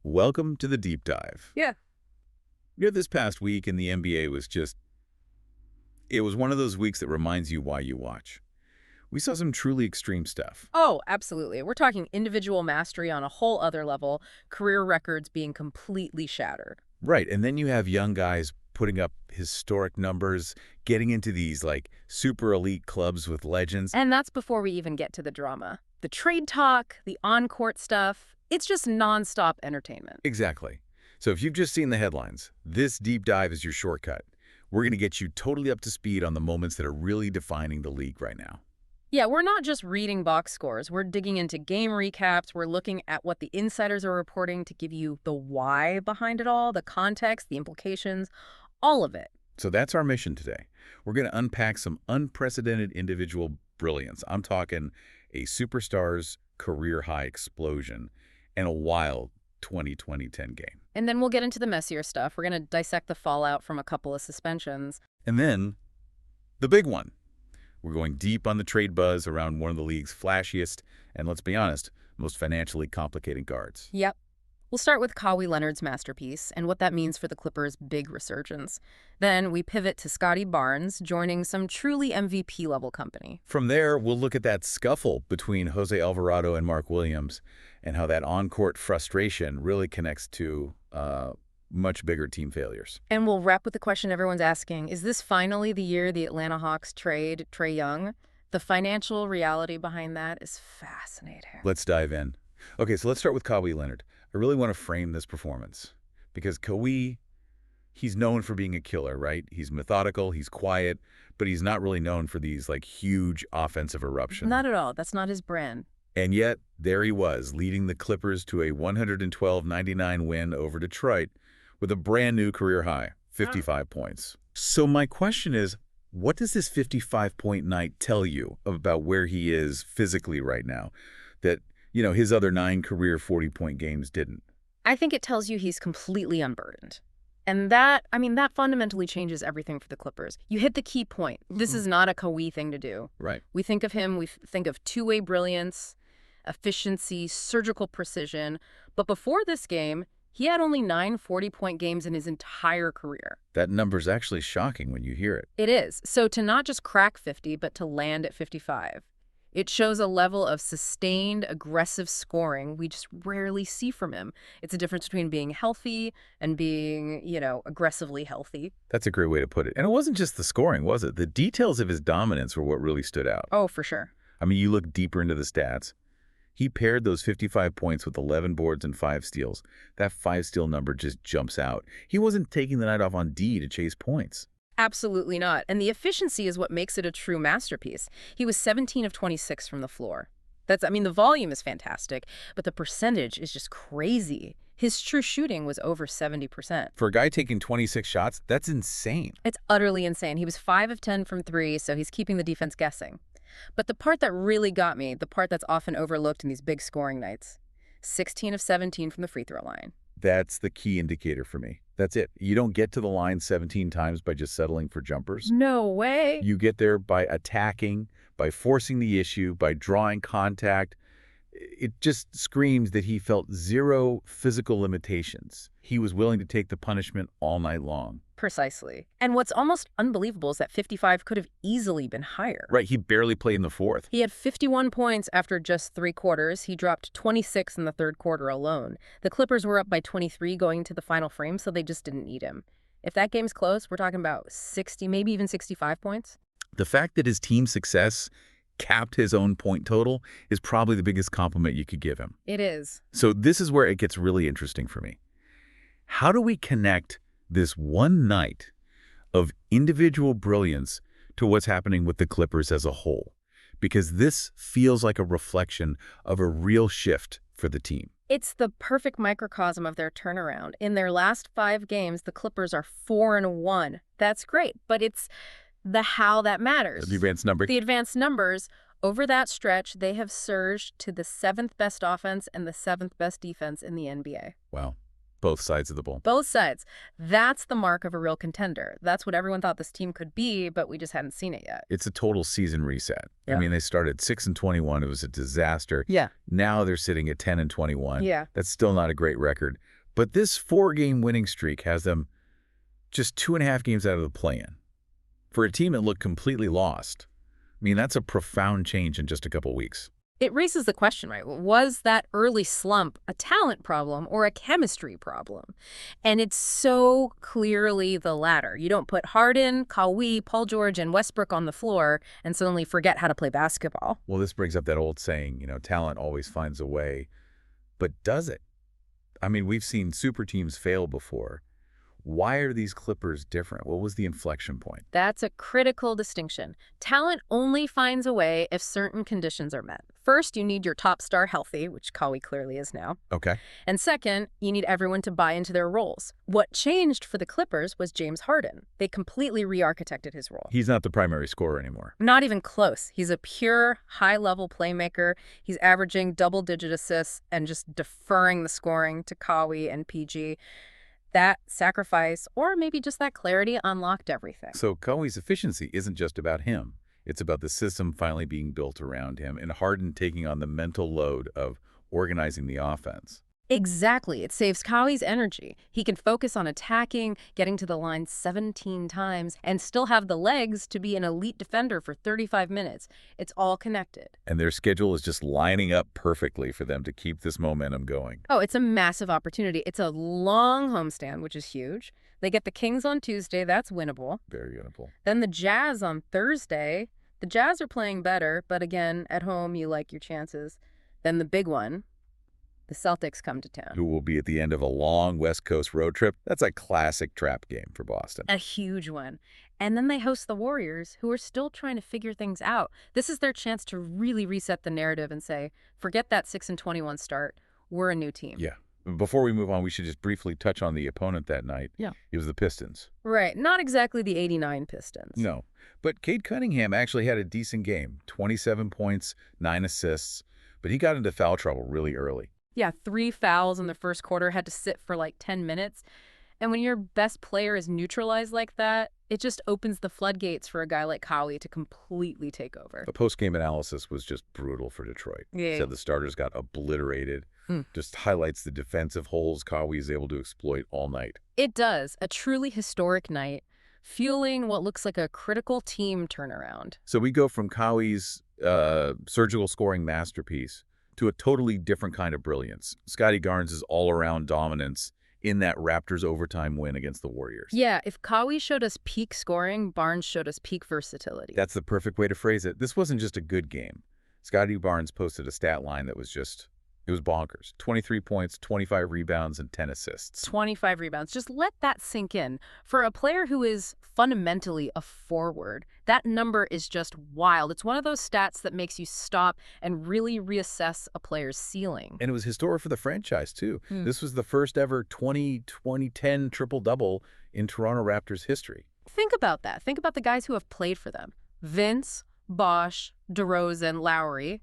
welcome to the deep dive. Yeah. This past week in the NBA was it was one of those weeks that reminds you why you watch. We saw some truly extreme stuff. Oh, absolutely. We're talking individual mastery on a whole other level, career records being completely shattered. Right, and then you have young guys putting up historic numbers, getting into these, super elite clubs with legends. And that's before we even get to the drama. The trade talk, the on-court stuff, it's just nonstop entertainment. Exactly. So if you've just seen the headlines, this deep dive is your shortcut. We're going to get you totally up to speed on the moments that are really defining the league right now. Yeah, we're not just reading box scores. We're digging into game recaps. We're looking at what the insiders are reporting to give you the why behind it all, the context, the implications, all of it. So that's our mission today. We're going to unpack some unprecedented individual brilliance. I'm talking a superstar's career-high explosion and a wild 20-10 game. And then we'll get into the messier stuff. We're going to dissect the fallout from a couple of suspensions. And then the big one. We're going deep on the trade buzz around one of the league's flashiest and, let's be honest, most financially complicated guards. Yep. We'll start with Kawhi Leonard's masterpiece and what that means for the Clippers' big resurgence. Then we pivot to Scottie Barnes joining some truly MVP-level company. From there, we'll look at that scuffle between Jose Alvarado and Mark Williams and how that on-court frustration really connects to much bigger team failures. And we'll wrap with the question everyone's asking, is this finally the year the Atlanta Hawks trade Trae Young? The financial reality behind that is fascinating. Let's dive in. Okay, so let's start with Kawhi Leonard. I really want to frame this performance because Kawhi, he's known for being a killer, right? He's methodical, he's quiet, but he's not really known for these huge offensive eruptions. Not at all. That's not his brand. And yet, there he was, leading the Clippers to a 112-99 win over Detroit with a brand new career high, 55 points. So my question is, what does this 55-point night tell you about where he is physically right now that, his other 9 career 40-point games didn't? I think it tells you he's completely unburdened. And that fundamentally changes everything for the Clippers. You hit the key point. This is not a Kawhi thing to do. Right. We think of him, we think of two-way brilliance, efficiency, surgical precision. But before this game, he had only 9 40-point games in his entire career. That number's actually shocking when you hear it. It is. So to not just crack 50, but to land at 55. It shows a level of sustained, aggressive scoring we just rarely see from him. It's a difference between being healthy and being, aggressively healthy. That's a great way to put it. And it wasn't just the scoring, was it? The details of his dominance were what really stood out. Oh, for sure. I mean, you look deeper into the stats. He paired those 55 points with 11 boards and 5 steals. That 5-steal number just jumps out. He wasn't taking the night off on D to chase points. Absolutely not. And the efficiency is what makes it a true masterpiece. He was 17 of 26 from the floor. The volume is fantastic, but the percentage is just crazy. His true shooting was over 70%. For a guy taking 26 shots, that's insane. It's utterly insane. He was 5 of 10 from 3, so he's keeping the defense guessing. But the part that really got me, the part that's often overlooked in these big scoring nights, 16 of 17 from the free throw line. That's the key indicator for me. That's it. You don't get to the line 17 times by just settling for jumpers. No way. You get there by attacking, by forcing the issue, by drawing contact. It just screams that he felt zero physical limitations. He was willing to take the punishment all night long. Precisely. And what's almost unbelievable is that 55 could have easily been higher. Right, he barely played in the fourth. He had 51 points after just 3 quarters. He dropped 26 in the third quarter alone. The Clippers were up by 23 going into the final frame, so they just didn't need him. If that game's close, we're talking about 60, maybe even 65 points. The fact that his team's success capped his own point total is probably the biggest compliment you could give him. It is. So this is where it gets really interesting for me. How do we connect this one night of individual brilliance to what's happening with the Clippers as a whole? Because this feels like a reflection of a real shift for the team. It's the perfect microcosm of their turnaround. In their last 5 games, the Clippers are 4-1. That's great, but it's the how that matters. The advanced number. The advanced numbers. Over that stretch, they have surged to the 7th best offense and the 7th best defense in the NBA. Wow. Both sides of the ball. Both sides. That's the mark of a real contender. That's what everyone thought this team could be, but we just hadn't seen it yet. It's a total season reset. Yeah. I mean, they started 6-21. It was a disaster. Yeah. Now they're sitting at 10-21. Yeah. That's still not a great record. But this 4-game winning streak has them just 2.5 games out of the play-in. For a team that looked completely lost, I mean, that's a profound change in just a couple weeks. It raises the question, right? Was that early slump a talent problem or a chemistry problem? And it's so clearly the latter. You don't put Harden, Kawhi, Paul George, and Westbrook on the floor and suddenly forget how to play basketball. Well, this brings up that old saying, talent always finds a way. But does it? I mean, we've seen super teams fail before. Why are these Clippers different? What was the inflection point? That's a critical distinction. Talent only finds a way if certain conditions are met. First, you need your top star healthy, which Kawhi clearly is now. Okay. And second, you need everyone to buy into their roles. What changed for the Clippers was James Harden. They completely re-architected his role. He's not the primary scorer anymore. Not even close. He's a pure, high-level playmaker. He's averaging double-digit assists and just deferring the scoring to Kawhi and PG. That sacrifice, or maybe just that clarity, unlocked everything. So Kawhi's efficiency isn't just about him. It's about the system finally being built around him and Harden taking on the mental load of organizing the offense. Exactly. It saves Kawhi's energy. He can focus on attacking, getting to the line 17 times, and still have the legs to be an elite defender for 35 minutes. It's all connected. And their schedule is just lining up perfectly for them to keep this momentum going. Oh, it's a massive opportunity. It's a long homestand, which is huge. They get the Kings on Tuesday. That's winnable. Very winnable. Then the Jazz on Thursday. The Jazz are playing better, but again, at home, you like your chances. Then the big one. The Celtics come to town. Who will be at the end of a long West Coast road trip. That's a classic trap game for Boston. A huge one. And then they host the Warriors, who are still trying to figure things out. This is their chance to really reset the narrative and say, forget that 6-21 start. We're a new team. Yeah. Before we move on, we should just briefly touch on the opponent that night. Yeah. It was the Pistons. Right. Not exactly the 89 Pistons. No. But Cade Cunningham actually had a decent game. 27 points, 9 assists. But he got into foul trouble really early. Yeah, 3 fouls in the first quarter, had to sit for like 10 minutes. And when your best player is neutralized like that, it just opens the floodgates for a guy like Kawhi to completely take over. The post-game analysis was just brutal for Detroit. Yeah. Said the starters got obliterated. Just highlights the defensive holes Kawhi is able to exploit all night. It does. A truly historic night, fueling what looks like a critical team turnaround. So we go from Kawhi's surgical scoring masterpiece to a totally different kind of brilliance. Scottie Barnes' all-around dominance in that Raptors overtime win against the Warriors. Yeah, if Kawhi showed us peak scoring, Barnes showed us peak versatility. That's the perfect way to phrase it. This wasn't just a good game. Scottie Barnes posted a stat line that was just, it was bonkers. 23 points, 25 rebounds, and 10 assists. 25 rebounds. Just let that sink in. For a player who is fundamentally a forward, that number is just wild. It's one of those stats that makes you stop and really reassess a player's ceiling. And it was historic for the franchise, too. This was the first ever 20-10 triple-double in Toronto Raptors history. Think about that. Think about the guys who have played for them. Vince, Bosh, DeRozan, Lowry.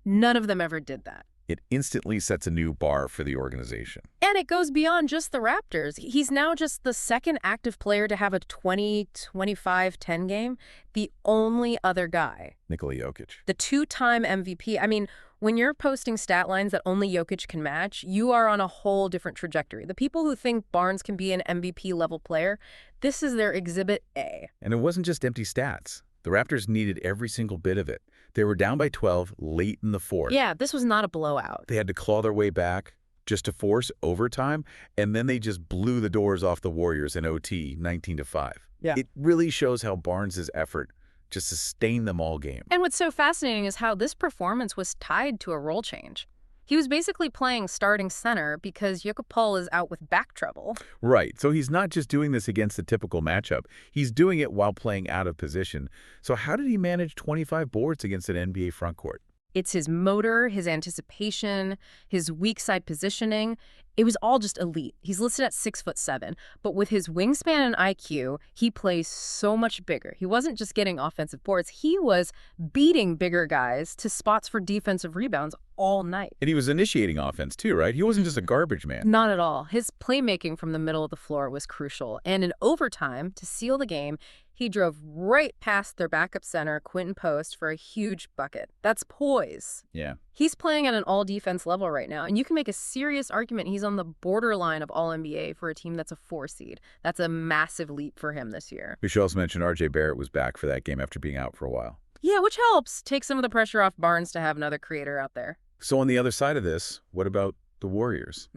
None of them ever did that. It instantly sets a new bar for the organization. And it goes beyond just the Raptors. He's now just the second active player to have a 20-25-10 game. The only other guy. Nikola Jokic. The 2-time MVP. I mean, when you're posting stat lines that only Jokic can match, you are on a whole different trajectory. The people who think Barnes can be an MVP-level player, this is their Exhibit A. And it wasn't just empty stats. The Raptors needed every single bit of it. They were down by 12 late in the fourth. Yeah, this was not a blowout. They had to claw their way back just to force overtime, and then they just blew the doors off the Warriors in OT 19-5. Yeah. It really shows how Barnes' effort just sustained them all game. And what's so fascinating is how this performance was tied to a role change. He was basically playing starting center because Jokic Paul is out with back trouble. Right. So he's not just doing this against the typical matchup. He's doing it while playing out of position. So how did he manage 25 boards against an NBA frontcourt? It's his motor, his anticipation, his weak side positioning. It was all just elite. He's listed at 6'7", but with his wingspan and IQ, he plays so much bigger. He wasn't just getting offensive boards. He was beating bigger guys to spots for defensive rebounds all night. And he was initiating offense too, right? He wasn't just a garbage man. Not at all. His playmaking from the middle of the floor was crucial. And in overtime, to seal the game, He drove right past their backup center, Quentin Post, for a huge bucket. That's poise. Yeah. He's playing at an all-defense level right now, and you can make a serious argument he's on the borderline of All-NBA for a team that's a 4 seed. That's a massive leap for him this year. We should also mention R.J. Barrett was back for that game after being out for a while. Yeah, which helps take some of the pressure off Barnes to have another creator out there. So on the other side of this, what about the Warriors?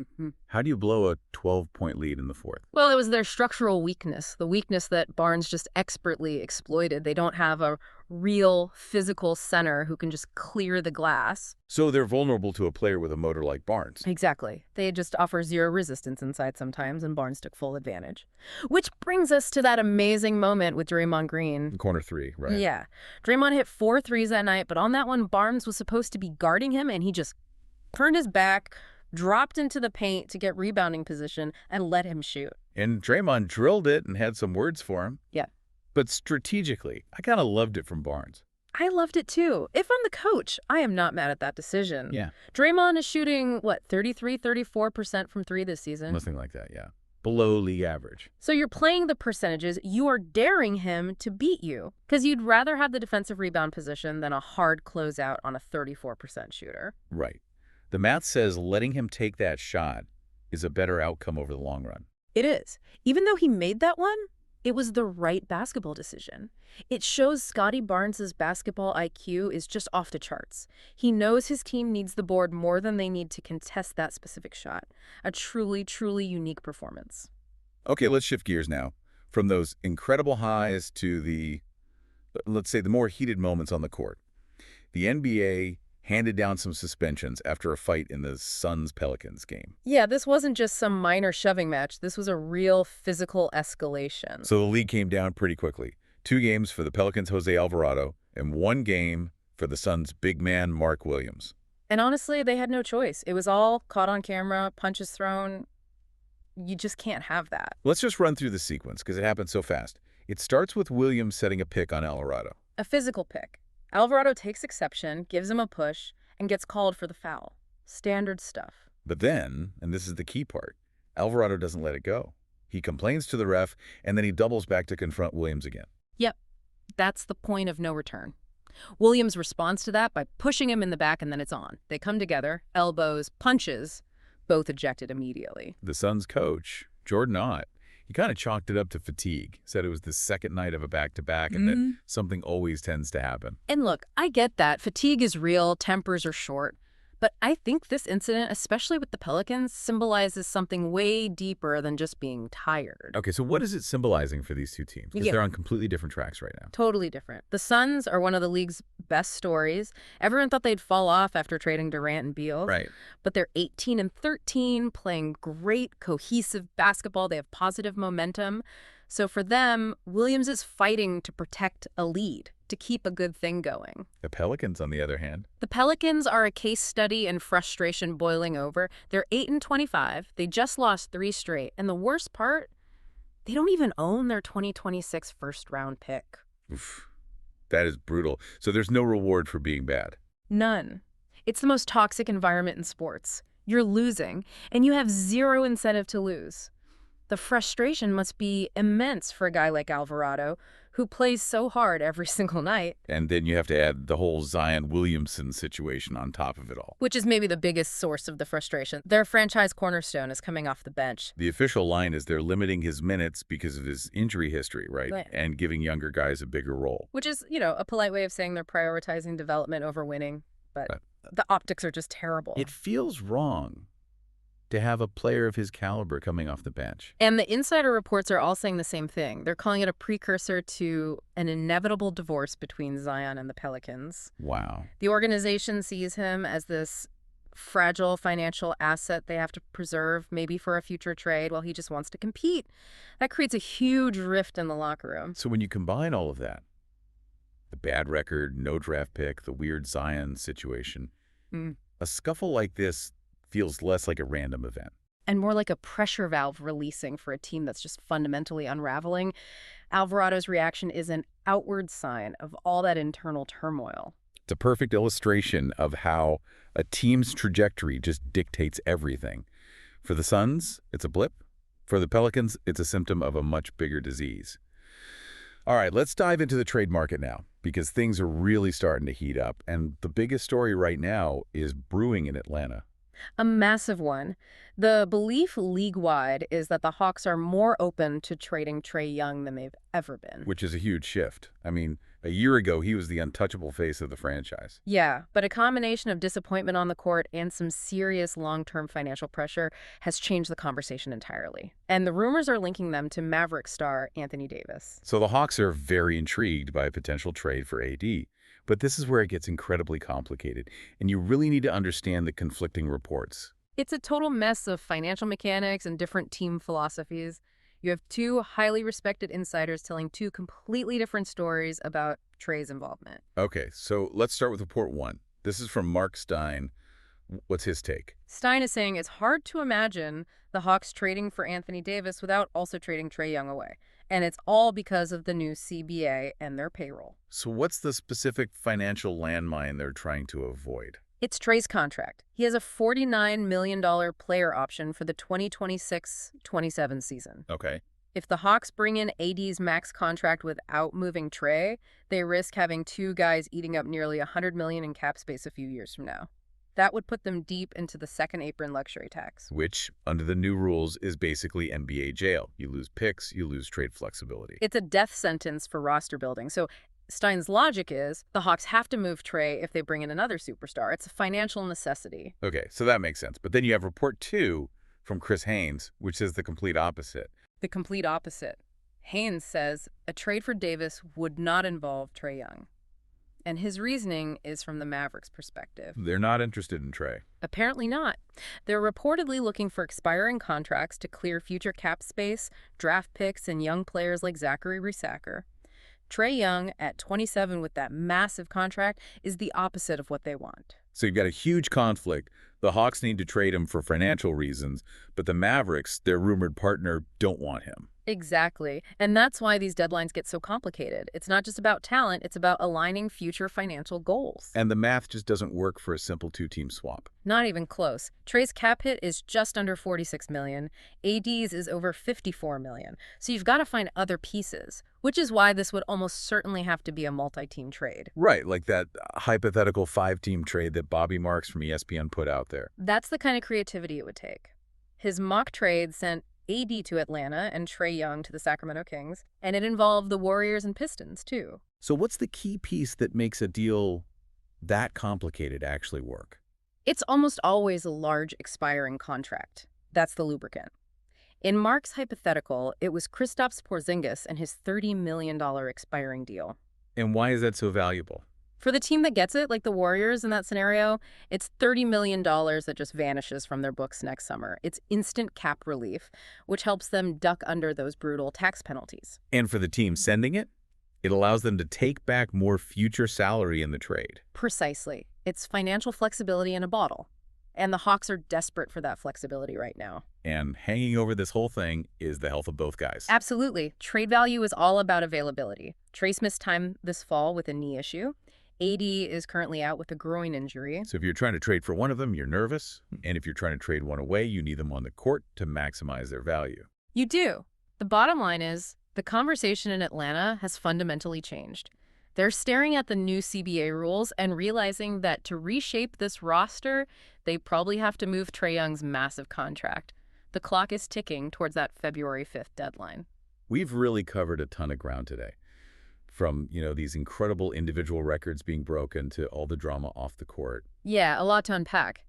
How do you blow a 12-point lead in the fourth? Well, it was their structural weakness, the weakness that Barnes just expertly exploited. They don't have a real physical center who can just clear the glass. So they're vulnerable to a player with a motor like Barnes. Exactly. They just offer zero resistance inside sometimes, and Barnes took full advantage. Which brings us to that amazing moment with Draymond Green. Corner 3, right? Yeah. Draymond hit 4 threes that night, but on that one, Barnes was supposed to be guarding him, and he just turned his back, dropped into the paint to get rebounding position, and let him shoot. And Draymond drilled it and had some words for him. Yeah. But strategically, I kind of loved it from Barnes. I loved it too. If I'm the coach, I am not mad at that decision. Yeah. Draymond is shooting, 34% from 3 this season? Nothing like that, yeah. Below league average. So you're playing the percentages. You are daring him to beat you because you'd rather have the defensive rebound position than a hard closeout on a 34% shooter. Right. The math says letting him take that shot is a better outcome over the long run. It is. Even though he made that one, it was the right basketball decision. It shows Scottie Barnes' basketball IQ is just off the charts. He knows his team needs the board more than they need to contest that specific shot. A truly, truly unique performance. Okay, let's shift gears now. From those incredible highs to the, let's say, the more heated moments on the court. The NBA handed down some suspensions after a fight in the Suns-Pelicans game. Yeah, this wasn't just some minor shoving match. This was a real physical escalation. So the league came down pretty quickly. 2 games for the Pelicans' Jose Alvarado and 1 game for the Suns' big man Mark Williams. And honestly, they had no choice. It was all caught on camera, punches thrown. You just can't have that. Let's just run through the sequence because it happened so fast. It starts with Williams setting a pick on Alvarado. A physical pick. Alvarado takes exception, gives him a push, and gets called for the foul. Standard stuff. But then, and this is the key part, Alvarado doesn't let it go. He complains to the ref, and then he doubles back to confront Williams again. Yep. That's the point of no return. Williams responds to that by pushing him in the back, and then it's on. They come together, elbows, punches, both ejected immediately. The Suns coach, Jordan Ott, he kind of chalked it up to fatigue, said it was the second night of a back-to-back and that something always tends to happen. And look, I get that. Fatigue is real, tempers are short. But I think this incident, especially with the Pelicans, symbolizes something way deeper than just being tired. Okay, so what is it symbolizing for these two teams? Because they're on completely different tracks right now. Totally different. The Suns are one of the league's best stories. Everyone thought they'd fall off after trading Durant and Beal. Right. But they're 18-13, playing great, cohesive basketball. They have positive momentum. So for them, Williams is fighting to protect a lead, to keep a good thing going. The Pelicans, on the other hand. The Pelicans are a case study in frustration boiling over. They're 8-25. They just lost 3 straight. And the worst part, they don't even own their 2026 first-round pick. Oof. That is brutal. So there's no reward for being bad. None. It's the most toxic environment in sports. You're losing, and you have zero incentive to lose. The frustration must be immense for a guy like Alvarado, who plays so hard every single night. And then you have to add the whole Zion Williamson situation on top of it all. Which is maybe the biggest source of the frustration. Their franchise cornerstone is coming off the bench. The official line is they're limiting his minutes because of his injury history, right? And giving younger guys a bigger role. Which is, a polite way of saying they're prioritizing development over winning. But the optics are just terrible. It feels wrong to have a player of his caliber coming off the bench. And the insider reports are all saying the same thing. They're calling it a precursor to an inevitable divorce between Zion and the Pelicans. Wow. The organization sees him as this fragile financial asset they have to preserve, maybe for a future trade, while he just wants to compete. That creates a huge rift in the locker room. So when you combine all of that, the bad record, no draft pick, the weird Zion situation, a scuffle like this feels less like a random event. And more like a pressure valve releasing for a team that's just fundamentally unraveling. Alvarado's reaction is an outward sign of all that internal turmoil. It's a perfect illustration of how a team's trajectory just dictates everything. For the Suns, it's a blip. For the Pelicans, it's a symptom of a much bigger disease. All right, let's dive into the trade market now, because things are really starting to heat up, and the biggest story right now is brewing in Atlanta. A massive one. The belief league-wide is that the Hawks are more open to trading Trae Young than they've ever been. Which is a huge shift. I mean, a year ago, he was the untouchable face of the franchise. Yeah, but a combination of disappointment on the court and some serious long-term financial pressure has changed the conversation entirely. And the rumors are linking them to Maverick star Anthony Davis. So the Hawks are very intrigued by a potential trade for AD. But this is where it gets incredibly complicated, and you really need to understand the conflicting reports. It's a total mess of financial mechanics and different team philosophies. You have two highly respected insiders telling two completely different stories about Trae's involvement. Okay, so let's start with report one. This is from Mark Stein. What's his take? Stein is saying it's hard to imagine the Hawks trading for Anthony Davis without also trading Trae Young away. And it's all because of the new CBA and their payroll. So what's the specific financial landmine they're trying to avoid? It's Trae's contract. He has a $49 million player option for the 2026-27 season. Okay. If the Hawks bring in AD's max contract without moving Trae, they risk having two guys eating up nearly $100 million in cap space a few years from now. That would put them deep into the second apron luxury tax. Which, under the new rules, is basically NBA jail. You lose picks, you lose trade flexibility. It's a death sentence for roster building. So Stein's logic is the Hawks have to move Trae if they bring in another superstar. It's a financial necessity. Okay, so that makes sense. But then you have report two from Chris Haynes, which says the complete opposite. The complete opposite. Haynes says a trade for Davis would not involve Trae Young. And his reasoning is from the Mavericks' perspective. They're not interested in Trae. Apparently not. They're reportedly looking for expiring contracts to clear future cap space, draft picks, and young players like Zachary Resacker. Trae Young, at 27 with that massive contract, is the opposite of what they want. So you've got a huge conflict. The Hawks need to trade him for financial reasons, but the Mavericks, their rumored partner, don't want him. Exactly. And that's why these deadlines get so complicated. It's not just about talent, it's about aligning future financial goals. And the math just doesn't work for a simple two-team swap. Not even close. Trae's cap hit is just under $46 million. AD's is over $54 million. So you've got to find other pieces, which is why this would almost certainly have to be a multi-team trade. Right, like that hypothetical five-team trade that Bobby Marks from ESPN put out there. That's the kind of creativity it would take. His mock trade sent AD to Atlanta and Trae Young to the Sacramento Kings, and it involved the Warriors and Pistons, too. So what's the key piece that makes a deal that complicated actually work? It's almost always a large expiring contract. That's the lubricant. In Mark's hypothetical, it was Kristaps Porzingis and his $30 million expiring deal. And why is that so valuable? For the team that gets it, like the Warriors in that scenario, it's $30 million that just vanishes from their books next summer. It's instant cap relief, which helps them duck under those brutal tax penalties. And for the team sending it, it allows them to take back more future salary in the trade. Precisely. It's financial flexibility in a bottle. And the Hawks are desperate for that flexibility right now. And hanging over this whole thing is the health of both guys. Absolutely. Trade value is all about availability. Trace missed time this fall with a knee issue. AD is currently out with a groin injury. So if you're trying to trade for one of them, you're nervous. And if you're trying to trade one away, you need them on the court to maximize their value. You do. The bottom line is the conversation in Atlanta has fundamentally changed. They're staring at the new CBA rules and realizing that to reshape this roster, they probably have to move Trae Young's massive contract. The clock is ticking towards that February 5th deadline. We've really covered a ton of ground today. From, these incredible individual records being broken to all the drama off the court. Yeah, a lot to unpack.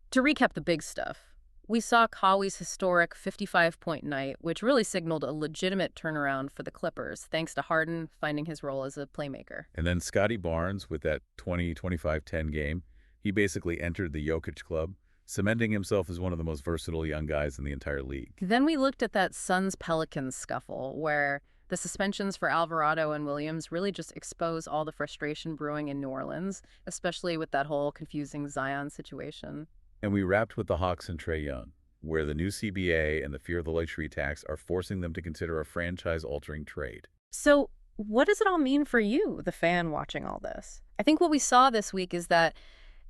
To recap the big stuff, we saw Kawhi's historic 55-point night, which really signaled a legitimate turnaround for the Clippers, thanks to Harden finding his role as a playmaker. And then Scottie Barnes with that 20-25-10 game. He basically entered the Jokic club, cementing himself as one of the most versatile young guys in the entire league. Then we looked at that Suns-Pelicans scuffle, where the suspensions for Alvarado and Williams really just expose all the frustration brewing in New Orleans, especially with that whole confusing Zion situation. And we wrapped with the Hawks and Trae Young, where the new CBA and the fear of the luxury tax are forcing them to consider a franchise-altering trade. So what does it all mean for you, the fan watching all this? I think what we saw this week is that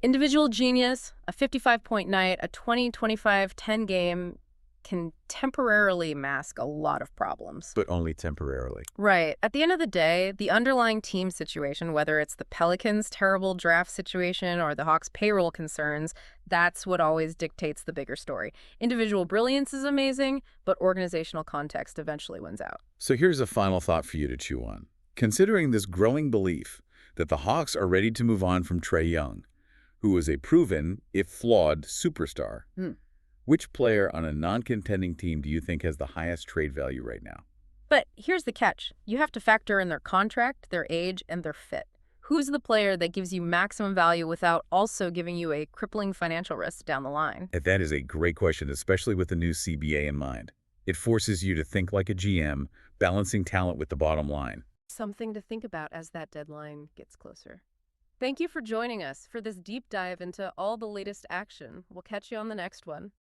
individual genius, a 55-point night, a 20-25-10 game, can temporarily mask a lot of problems. But only temporarily. Right. At the end of the day, the underlying team situation, whether it's the Pelicans' terrible draft situation or the Hawks' payroll concerns, that's what always dictates the bigger story. Individual brilliance is amazing, but organizational context eventually wins out. So here's a final thought for you to chew on. Considering this growing belief that the Hawks are ready to move on from Trae Young, who is a proven, if flawed, superstar, which player on a non-contending team do you think has the highest trade value right now? But here's the catch. You have to factor in their contract, their age, and their fit. Who's the player that gives you maximum value without also giving you a crippling financial risk down the line? And that is a great question, especially with the new CBA in mind. It forces you to think like a GM, balancing talent with the bottom line. Something to think about as that deadline gets closer. Thank you for joining us for this deep dive into all the latest action. We'll catch you on the next one.